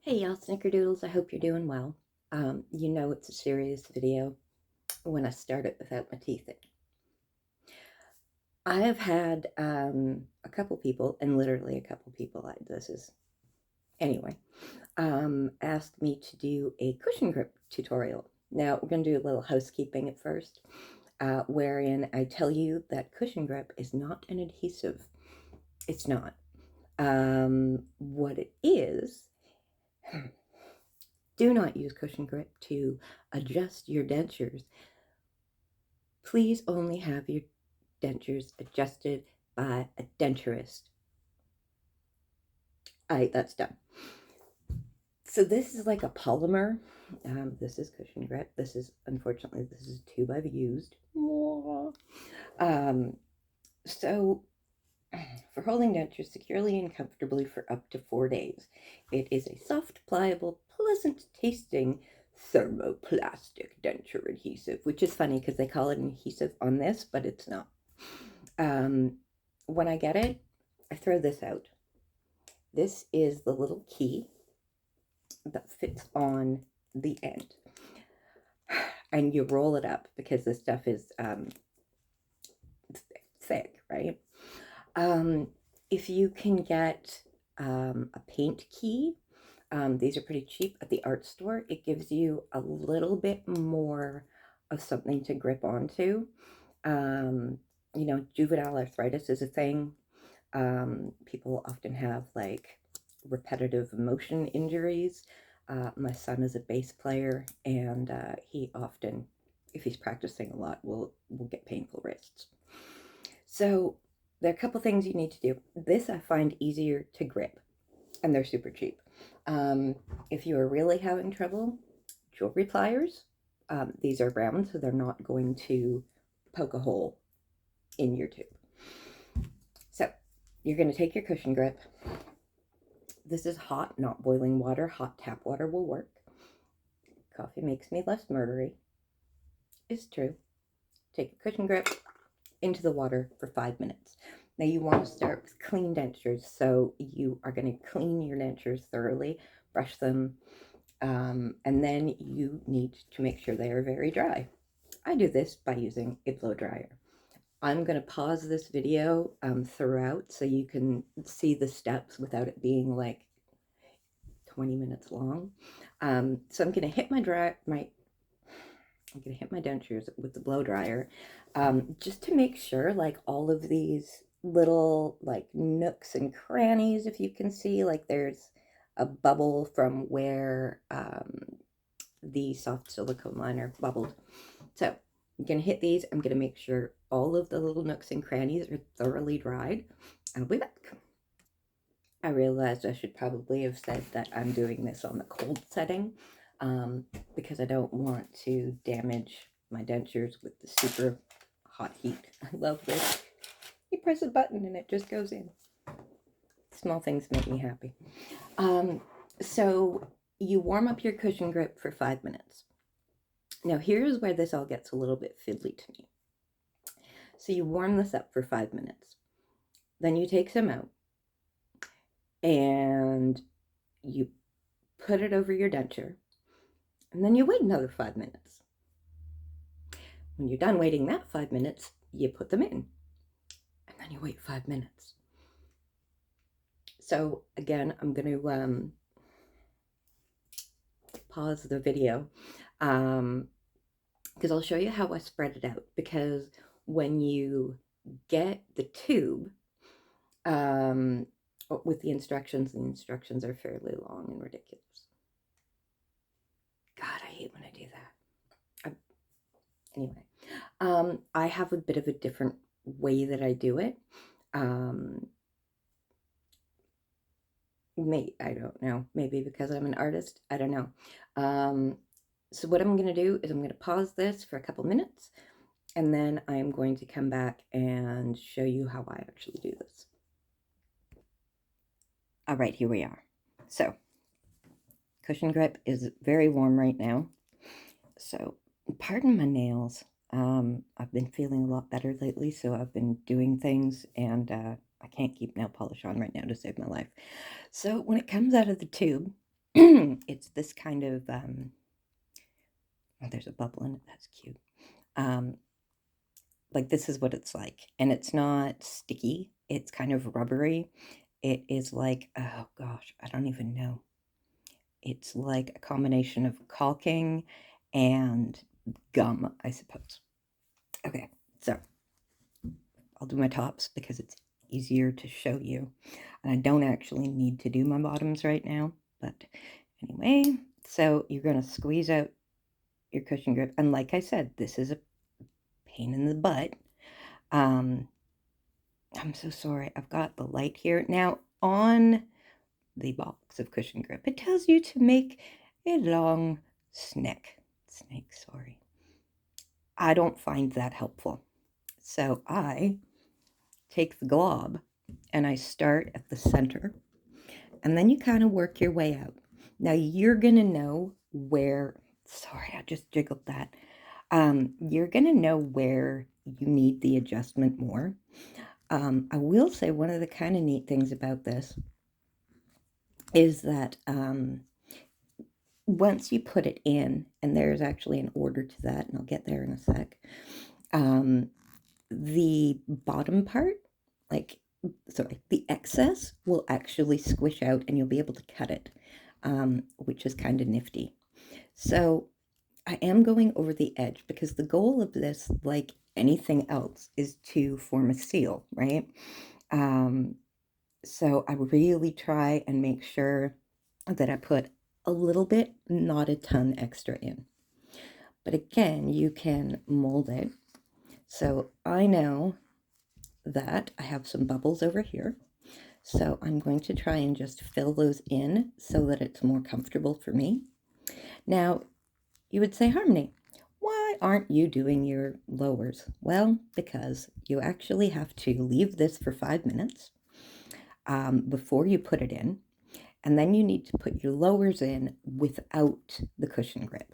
Hey y'all, snickerdoodles, I hope you're doing well. You know it's a serious video when I start it without my teeth in. I have had a couple people, and literally a couple people, anyway, asked me to do a cushion grip tutorial. Now, we're going to do a little housekeeping at first, wherein I tell you that cushion grip is not an adhesive. It's not. What it is, do not use cushion grip to adjust your dentures. Please only have your dentures adjusted by a denturist. All right, that's done. So this is like a polymer. This is cushion grip. Unfortunately, this is a tube I've used. Um, so for holding dentures securely and comfortably for up to 4 days, it is a soft, pliable, pleasant tasting thermoplastic denture adhesive, which is funny because they call it an adhesive on this, but it's not. When I get it, I throw this out. This is the little key that fits on the end. And you roll it up because this stuff is thick, right? If you can get a paint key, these are pretty cheap at the art store. It gives you a little bit more of something to grip onto. You know, juvenile arthritis is a thing. People often have like repetitive motion injuries. My son is a bass player, and he often, if he's practicing a lot, will get painful wrists. So there are a couple things you need to do. This I find easier to grip, and they're super cheap. If you are really having trouble, jewelry pliers. These are round, so they're not going to poke a hole in your tube. So you're going to take your cushion grip. This is hot, not boiling water. Hot tap water will work. Coffee makes me less murdery. It's true. Take a cushion grip into the water for 5 minutes. Now you want to start with clean dentures. So you are going to clean your dentures thoroughly, brush them, and then you need to make sure they are very dry. I do this by using a blow dryer. I'm going to pause this video throughout so you can see the steps without it being like 20 minutes long. So I'm going to hit my dentures with the blow dryer, just to make sure like all of these little like nooks and crannies, if you can see, like there's a bubble from where the soft silicone liner bubbled. So I'm going to hit these. I'm going to make sure all of the little nooks and crannies are thoroughly dried. I'll be back. I realized I should probably have said that I'm doing this on the cold setting, because I don't want to damage my dentures with the super hot heat. I love this. You press a button and it just goes in. Small things make me happy. So you warm up your cushion grip for 5 minutes. Now here's where this all gets a little bit fiddly to me. So you warm this up for 5 minutes. Then you take some out and you put it over your denture, and then you wait another 5 minutes. When you're done waiting that 5 minutes, you put them in, and then you wait 5 minutes. So again, I'm going to pause the video, because I'll show you how I spread it out. Because when you get the tube, with the instructions are fairly long and ridiculous. God, I hate when I do that. Anyway, I have a bit of a different way that I do it. I don't know, maybe because I'm an artist, I don't know. So what I'm going to do is I'm going to pause this for a couple minutes, and then I'm going to come back and show you how I actually do this. All right, here we are. So cushion grip is very warm right now, so pardon my nails. I've been feeling a lot better lately, so I've been doing things, and I can't keep nail polish on right now to save my life. So when it comes out of the tube, It's this kind of, oh, there's a bubble in it. That's cute. Um, like this is what it's like. And it's not sticky. It's kind of rubbery. It is like, oh gosh, I don't even know. It's like a combination of caulking and gum, I suppose. Okay, so I'll do my tops because it's easier to show you. And I don't actually need to do my bottoms right now, but anyway, so you're going to squeeze out your cushion grip. And like I said, this is a pain in the butt. I'm so sorry. I've got the light here. Now, on the box of cushion grip, it tells you to make a long snake. Sorry. I don't find that helpful. So I take the glob and I start at the center, and then you kind of work your way out. Now you're going to know where, sorry, I just jiggled that. You're going to know where you need the adjustment more. I will say one of the kind of neat things about this is that once you put it in, and there's actually an order to that, and I'll get there in a sec, the bottom part, like, sorry, the excess will actually squish out and you'll be able to cut it, which is kind of nifty. So I am going over the edge because the goal of this, like anything else, is to form a seal, right? So I really try and make sure that I put a little bit, not a ton extra in. But again, you can mold it. So I know that I have some bubbles over here. So I'm going to try and just fill those in so that it's more comfortable for me. Now, you would say, Harmony, why aren't you doing your lowers? Well, because you actually have to leave this for 5 minutes before you put it in. And then you need to put your lowers in without the cushion grip.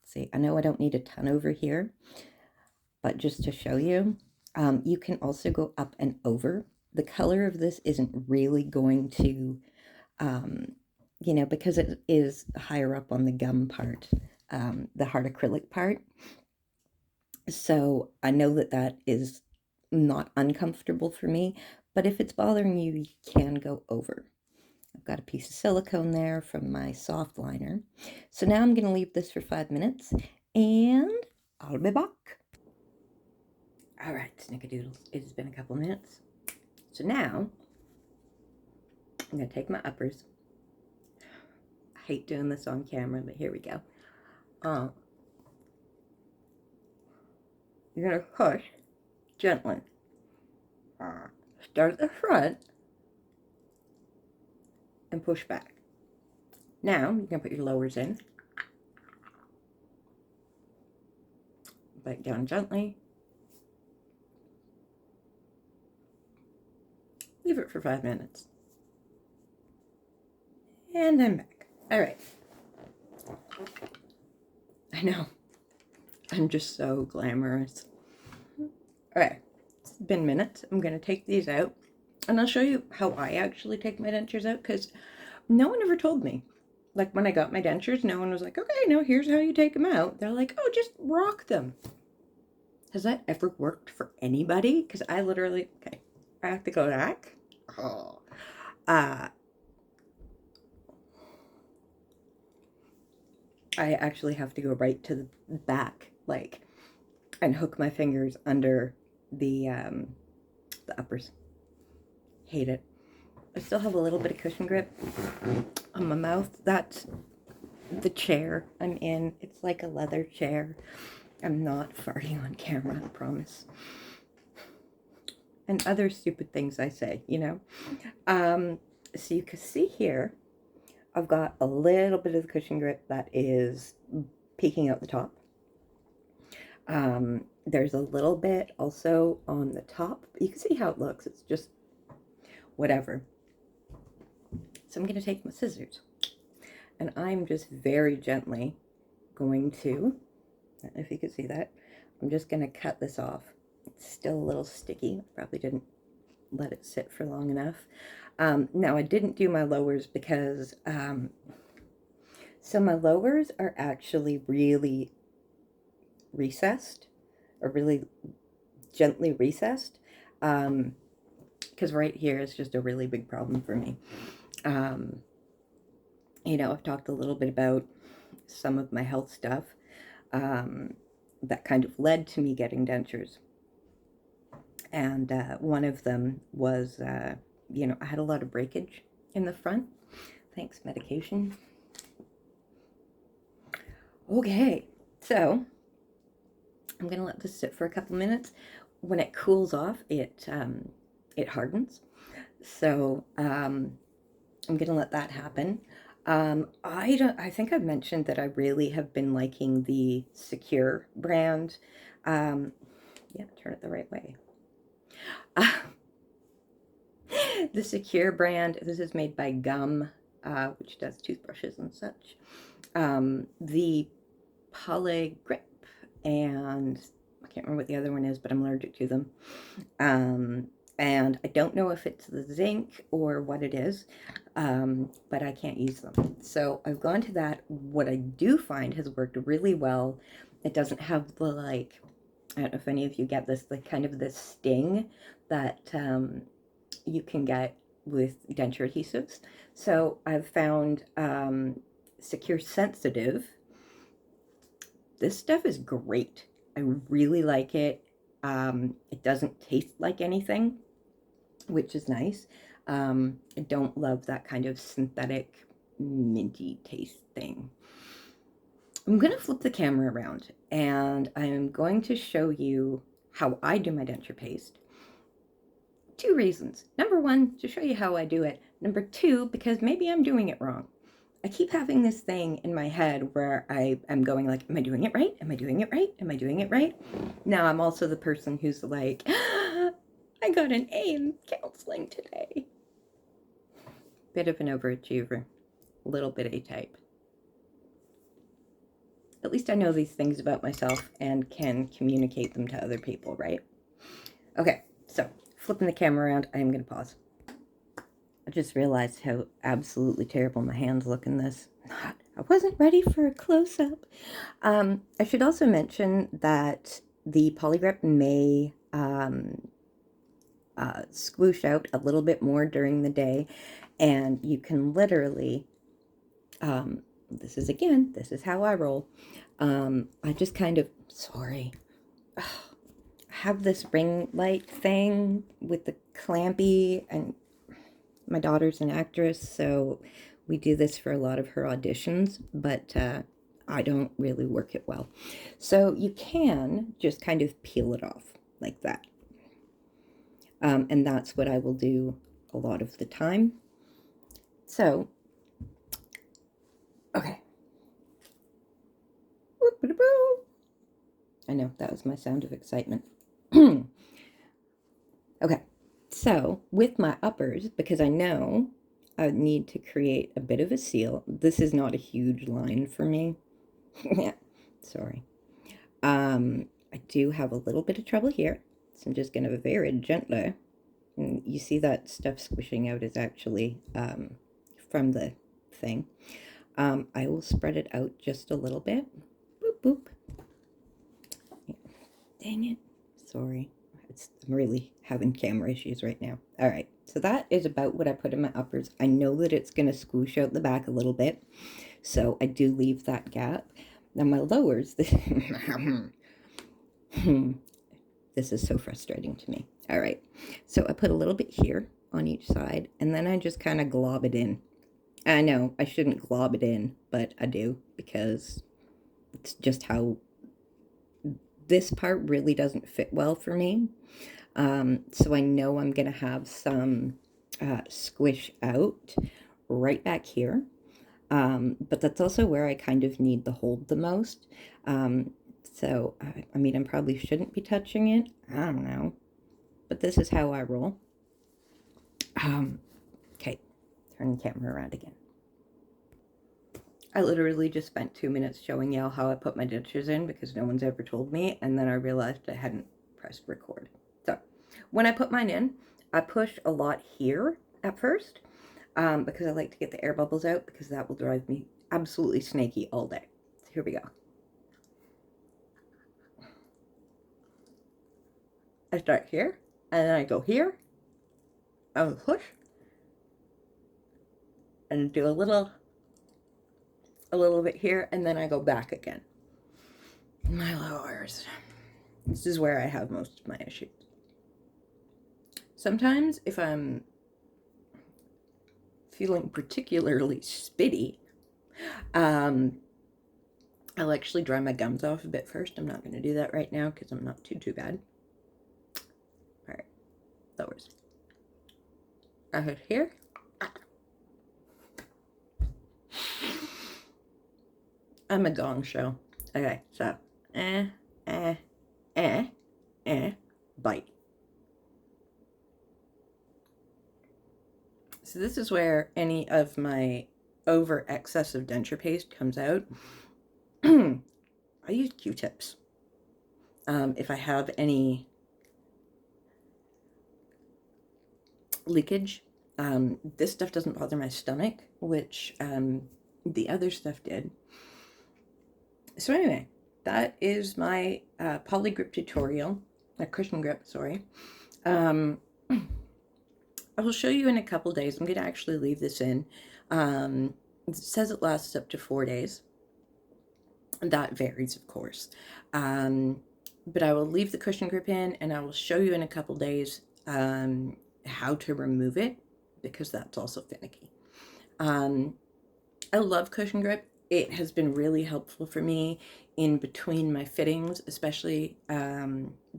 See, I know I don't need a ton over here, but just to show you, you can also go up and over. The color of this isn't really going to, because it is higher up on the gum part, the hard acrylic part. So I know that that is not uncomfortable for me, but if it's bothering you, you can go over. I've got a piece of silicone there from my soft liner. So now I'm going to leave this for 5 minutes and I'll be back. All right, snickerdoodles, it's been a couple minutes. So now I'm going to take my uppers. I hate doing this on camera, but here we go. You're going to push gently. Start at the front and push back. Now you can put your lowers in. Bite down gently. Leave it for 5 minutes. And I'm back. All right. I know. I'm just so glamorous. All right. It's been minutes. I'm going to take these out. And I'll show you how I actually take my dentures out, because no one ever told me. Like when I got my dentures, no one was like, okay, now here's how you take them out. They're like, oh, just rock them. Has that ever worked for anybody? Because I literally, okay, I have to go back. Oh. I actually have to go right to the back, like, and hook my fingers under the uppers. Hate it. I still have a little bit of cushion grip on my mouth. That's the chair I'm in. It's like a leather chair. I'm not farting on camera, I promise. And other stupid things I say, So you can see here, I've got a little bit of the cushion grip that is peeking out the top. There's a little bit also on the top. You can see how it looks. It's just whatever. So I'm going to take my scissors, and I'm just very gently going to, I don't know if you can see that, I'm just going to cut this off. It's still a little sticky. Probably didn't let it sit for long enough. Now I didn't do my lowers because So my lowers are actually really recessed, or really gently recessed, because right here is just a really big problem for me. Um, you know, I've talked a little bit about some of my health stuff um, that kind of led to me getting dentures. And one of them was, you know, I had a lot of breakage in the front. Thanks, medication. Okay, so I'm gonna let this sit for a couple minutes. When it cools off, it hardens. So I'm gonna let that happen. I think I've mentioned that I really have been liking the Secure brand. Yeah, turn it the right way. The Secure brand. This is made by Gum, which does toothbrushes and such. The Poly Grip, and I can't remember what the other one is, but I'm allergic to them. And I don't know if it's the zinc or what it is, but I can't use them. So I've gone to that. What I do find has worked really well. It doesn't have the, like, I don't know if any of you get this, the kind of the sting that you can get with denture adhesives. So I've found Secure Sensitive. This stuff is great. I really like it. It doesn't taste like anything, which is nice. I don't love that kind of synthetic minty taste thing. I'm going to flip the camera around and I'm going to show you how I do my denture paste. Two reasons. Number one, to show you how I do it. Number two, because maybe I'm doing it wrong. I keep having this thing in my head where I am going like, am I doing it right? Am I doing it right? Am I doing it right? Now I'm also the person who's like, I got an A in counseling today. Bit of an overachiever, a little bit A-type. At least I know these things about myself and can communicate them to other people, right? Okay, so flipping the camera around, I am going to pause. I just realized how absolutely terrible my hands look in this. I wasn't ready for a close-up. I should also mention that the polygrip may squoosh out a little bit more during the day, and you can literally, this is how I roll. I just kind of, sorry, have this ring light thing with the clampy, and my daughter's an actress, so we do this for a lot of her auditions, but I don't really work it well. So you can just kind of peel it off like that. And that's what I will do a lot of the time. So, okay. I know, that was my sound of excitement. Okay, so with my uppers, because I know I need to create a bit of a seal. This is not a huge line for me. Yeah, sorry. I do have a little bit of trouble here, so I'm just going to very gently, and you see that stuff squishing out is actually from the thing. I will spread it out just a little bit. Boop, boop. Dang it. Sorry. I'm really having camera issues right now. All right. So that is about what I put in my uppers. I know that it's going to squish out the back a little bit, so I do leave that gap. Now my lowers, this is so frustrating to me. All right. So I put a little bit here on each side, and then I just kind of glob it in. I know I shouldn't glob it in, but I do because it's just how this part really doesn't fit well for me. So I know I'm going to have some squish out right back here. But that's also where I kind of need the hold the most. So, I mean, I probably shouldn't be touching it. I don't know. But this is how I roll. Okay, turn the camera around again. I literally just spent 2 minutes showing y'all how I put my dentures in because no one's ever told me, and then I realized I hadn't pressed record. So, when I put mine in, I push a lot here at first, because I like to get the air bubbles out, because that will drive me absolutely snaky all day. Here we go. I start here, and then I go here, I will push, and do a little bit here, and then I go back again. My lowers. This is where I have most of my issues. Sometimes if I'm feeling particularly spitty, I'll actually dry my gums off a bit first. I'm not going to do that right now because I'm not too bad. All right, lowers. I hit here. I'm a gong show. Okay, so bite. So this is where any of my over excess of denture paste comes out. I use Q-tips. If I have any leakage, this stuff doesn't bother my stomach, which the other stuff did. So anyway, that is my poly grip tutorial, a cushion grip, sorry. I will show you in a couple days. I'm going to actually leave this in. It says it lasts up to 4 days. That varies, of course. But I will leave the cushion grip in, and I will show you in a couple days how to remove it, because that's also finicky. I love cushion grip. It has been really helpful for me in between my fittings, especially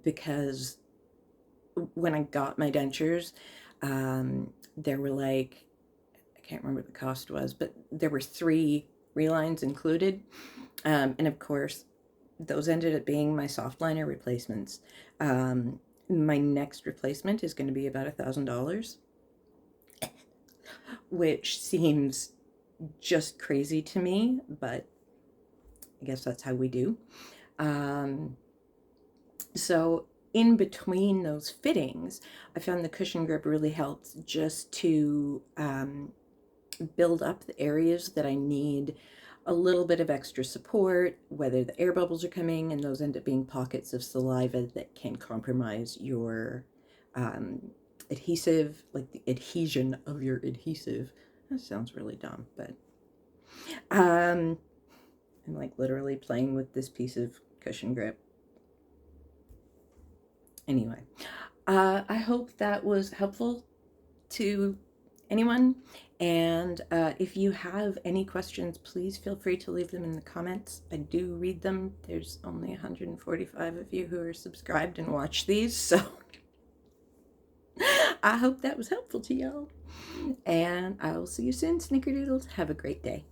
because when I got my dentures, there were like, I can't remember what the cost was, but there were 3 relines included. And of course, those ended up being my soft liner replacements. My next replacement is going to be about $1,000, which seems just crazy to me, but I guess that's how we do. So in between those fittings, I found the cushion grip really helps just to build up the areas that I need a little bit of extra support, whether the air bubbles are coming and those end up being pockets of saliva that can compromise your adhesive, like the adhesion of your adhesive. That sounds really dumb, but I'm like literally playing with this piece of cushion grip. Anyway, I hope that was helpful to anyone. And if you have any questions, please feel free to leave them in the comments. I do read them. There's only 145 of you who are subscribed and watch these, so I hope that was helpful to y'all. And I will see you soon, Snickerdoodles. Have a great day.